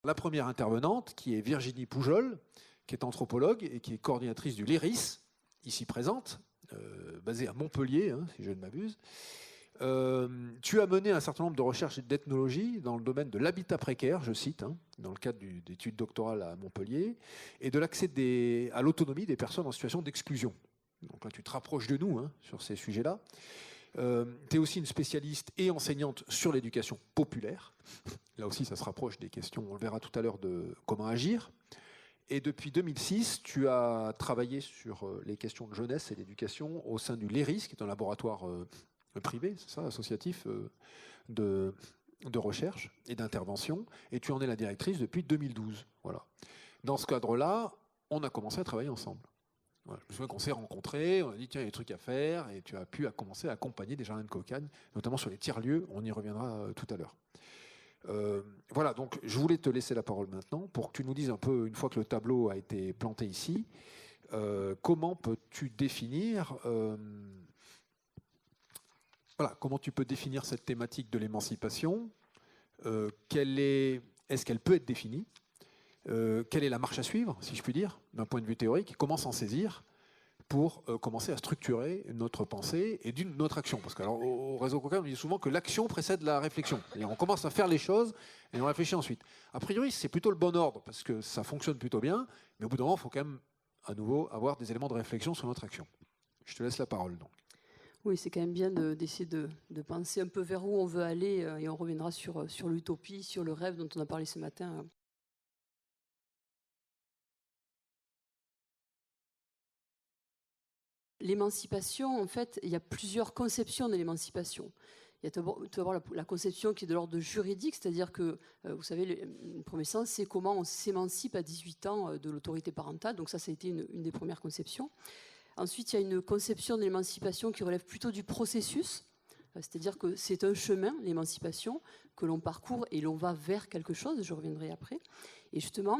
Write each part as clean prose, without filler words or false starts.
La première intervenante, qui est Virginie Poujol, qui est anthropologue et qui est coordinatrice du LERIS, ici présente, basée à Montpellier, hein, si je ne m'abuse. Tu as mené un certain nombre de recherches et d'ethnologie dans le domaine de l'habitat précaire, je cite, hein, dans le cadre d'études doctorales à Montpellier, et de l'accès à l'autonomie des personnes en situation d'exclusion. Donc là, tu te rapproches de nous, hein, sur ces sujets-là. Tu es aussi une spécialiste et enseignante sur l'éducation populaire. Là aussi, ça se rapproche des questions, on le verra tout à l'heure, de comment agir. Et depuis 2006, tu as travaillé sur les questions de jeunesse et d'éducation au sein du LERIS, qui est un laboratoire privé, c'est ça, associatif, de recherche et d'intervention. Et tu en es la directrice depuis 2012. Voilà. Dans ce cadre-là, on a commencé à travailler ensemble. Voilà, je me souviens qu'on s'est rencontrés, on a dit tiens, il y a des trucs à faire, et tu as pu commencer à accompagner des jardins de cocagne, notamment sur les tiers-lieux, on y reviendra tout à l'heure. Voilà, donc je voulais te laisser la parole maintenant pour que tu nous dises un peu, une fois que le tableau a été planté ici, comment peux-tu définir, comment tu peux définir cette thématique de l'émancipation, est-ce qu'elle peut être définie, quelle est la marche à suivre, si je puis dire, d'un point de vue théorique, comment s'en saisir pour commencer à structurer notre pensée et notre action. Parce qu'au réseau Coca, on dit souvent que l'action précède la réflexion. On commence à faire les choses et on réfléchit ensuite. A priori, c'est plutôt le bon ordre, parce que ça fonctionne plutôt bien, mais au bout d'un moment, il faut quand même, à nouveau, avoir des éléments de réflexion sur notre action. Je te laisse la parole, donc. Oui, c'est quand même bien d'essayer de penser un peu vers où on veut aller, et on reviendra sur l'utopie, sur le rêve dont on a parlé ce matin. L'émancipation, en fait, il y a plusieurs conceptions de l'émancipation. Il y a d'abord la conception qui est de l'ordre juridique, c'est-à-dire que, vous savez, le premier sens, c'est comment on s'émancipe à 18 ans de l'autorité parentale. Donc ça a été une des premières conceptions. Ensuite, il y a une conception de l'émancipation qui relève plutôt du processus, c'est-à-dire que c'est un chemin, l'émancipation, que l'on parcourt et l'on va vers quelque chose, je reviendrai après. Et justement,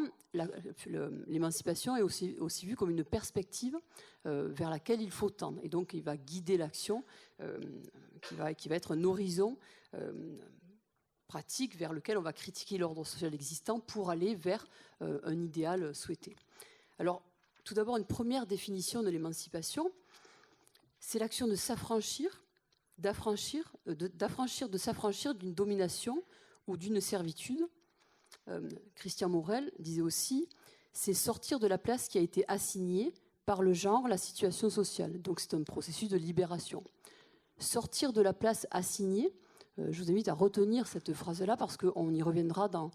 l'émancipation est aussi vue comme une perspective vers laquelle il faut tendre. Et donc, il va guider l'action, qui va être un horizon pratique vers lequel on va critiquer l'ordre social existant pour aller vers un idéal souhaité. Alors, tout d'abord, une première définition de l'émancipation, c'est l'action de s'affranchir, de s'affranchir d'une domination ou d'une servitude. Christian Morel disait aussi, c'est sortir de la place qui a été assignée par le genre, la situation sociale. Donc c'est un processus de libération. Sortir de la place assignée, je vous invite à retenir cette phrase-là parce qu'on y reviendra dans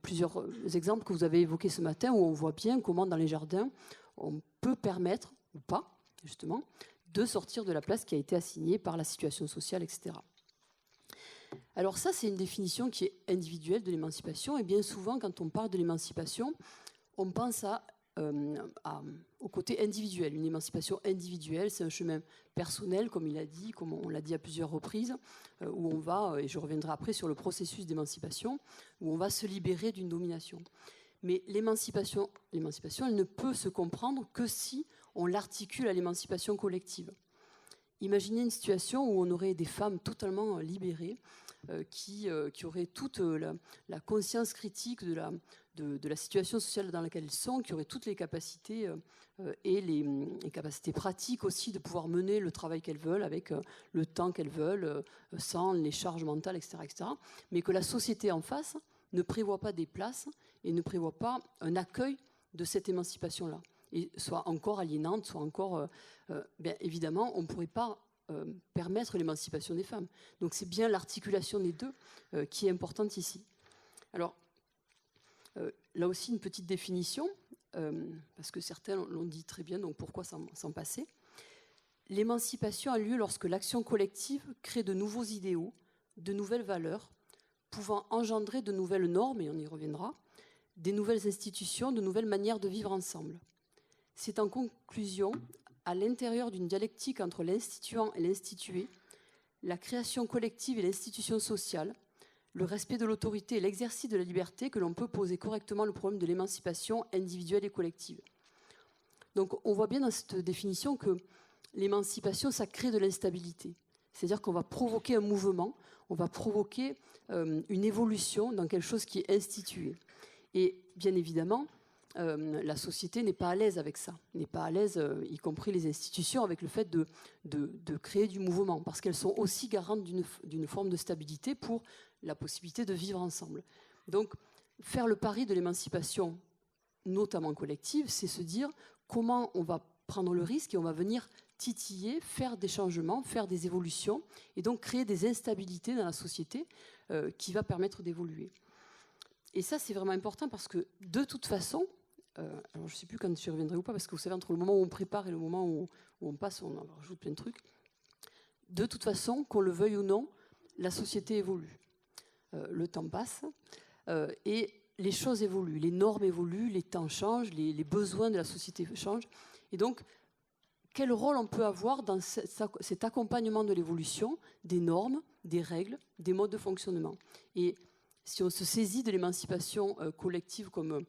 plusieurs exemples que vous avez évoqués ce matin, où on voit bien comment dans les jardins, on peut permettre, ou pas, justement, de sortir de la place qui a été assignée par la situation sociale, etc. Alors ça, c'est une définition qui est individuelle de l'émancipation, et bien souvent, quand on parle de l'émancipation, on pense au côté individuel. Une émancipation individuelle, c'est un chemin personnel, comme il a dit, comme on l'a dit à plusieurs reprises, où on va, et je reviendrai après sur le processus d'émancipation, où on va se libérer d'une domination. Mais l'émancipation, elle ne peut se comprendre que si on l'articule à l'émancipation collective. Imaginez une situation où on aurait des femmes totalement libérées, qui auraient toute la conscience critique de la situation sociale dans laquelle elles sont, qui auraient toutes les capacités et les capacités pratiques aussi de pouvoir mener le travail qu'elles veulent avec le temps qu'elles veulent, sans les charges mentales, etc., etc. Mais que la société en face ne prévoit pas des places et ne prévoit pas un accueil de cette émancipation-là. Et soit encore aliénante, soit encore... bien évidemment, on ne pourrait pas permettre l'émancipation des femmes. Donc c'est bien l'articulation des deux qui est importante ici. Alors, là aussi, une petite définition, parce que certains l'ont dit très bien, donc pourquoi s'en passer ? L'émancipation a lieu lorsque l'action collective crée de nouveaux idéaux, de nouvelles valeurs, pouvant engendrer de nouvelles normes, et on y reviendra, des nouvelles institutions, de nouvelles manières de vivre ensemble. C'est en conclusion, à l'intérieur d'une dialectique entre l'instituant et l'institué, la création collective et l'institution sociale, le respect de l'autorité et l'exercice de la liberté, que l'on peut poser correctement le problème de l'émancipation individuelle et collective. Donc on voit bien dans cette définition que l'émancipation, ça crée de l'instabilité. C'est-à-dire qu'on va provoquer un mouvement, on va provoquer une évolution dans quelque chose qui est institué. Et bien évidemment, la société n'est pas à l'aise avec ça, n'est pas à l'aise, y compris les institutions, avec le fait de créer du mouvement, parce qu'elles sont aussi garantes d'une forme de stabilité pour la possibilité de vivre ensemble. Donc, faire le pari de l'émancipation, notamment collective, c'est se dire comment on va prendre le risque et on va venir titiller, faire des changements, faire des évolutions, et donc créer des instabilités dans la société qui va permettre d'évoluer. Et ça, c'est vraiment important parce que, de toute façon, alors je ne sais plus quand j'y reviendrai ou pas, parce que vous savez, entre le moment où on prépare et le moment où on passe, on rajoute plein de trucs. De toute façon, qu'on le veuille ou non, la société évolue. Le temps passe et les choses évoluent, les normes évoluent, les temps changent, les besoins de la société changent. Et donc, quel rôle on peut avoir dans cet accompagnement de l'évolution des normes, des règles, des modes de fonctionnement. Et si on se saisit de l'émancipation collective comme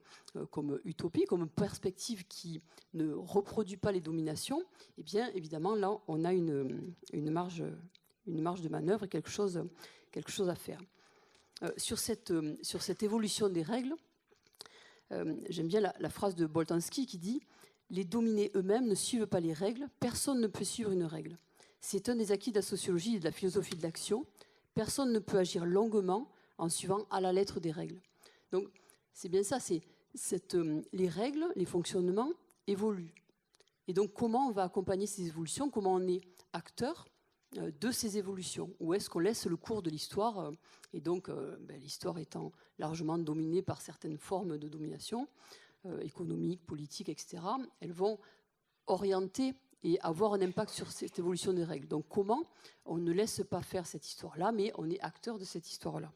utopie, comme perspective qui ne reproduit pas les dominations, eh bien, évidemment, là, on a une marge de manœuvre et quelque chose à faire. Sur cette évolution des règles, j'aime bien la phrase de Boltanski qui dit « Les dominés eux-mêmes ne suivent pas les règles, personne ne peut suivre une règle. C'est un des acquis de la sociologie et de la philosophie de l'action. Personne ne peut agir longuement en suivant à la lettre des règles. » Donc, c'est bien ça, les règles, les fonctionnements évoluent. Et donc, comment on va accompagner ces évolutions? Comment on est acteur de ces évolutions? Ou est-ce qu'on laisse le cours de l'histoire, et donc l'histoire étant largement dominée par certaines formes de domination, économique, politique, etc., elles vont orienter et avoir un impact sur cette évolution des règles. Donc comment on ne laisse pas faire cette histoire-là, mais on est acteur de cette histoire-là.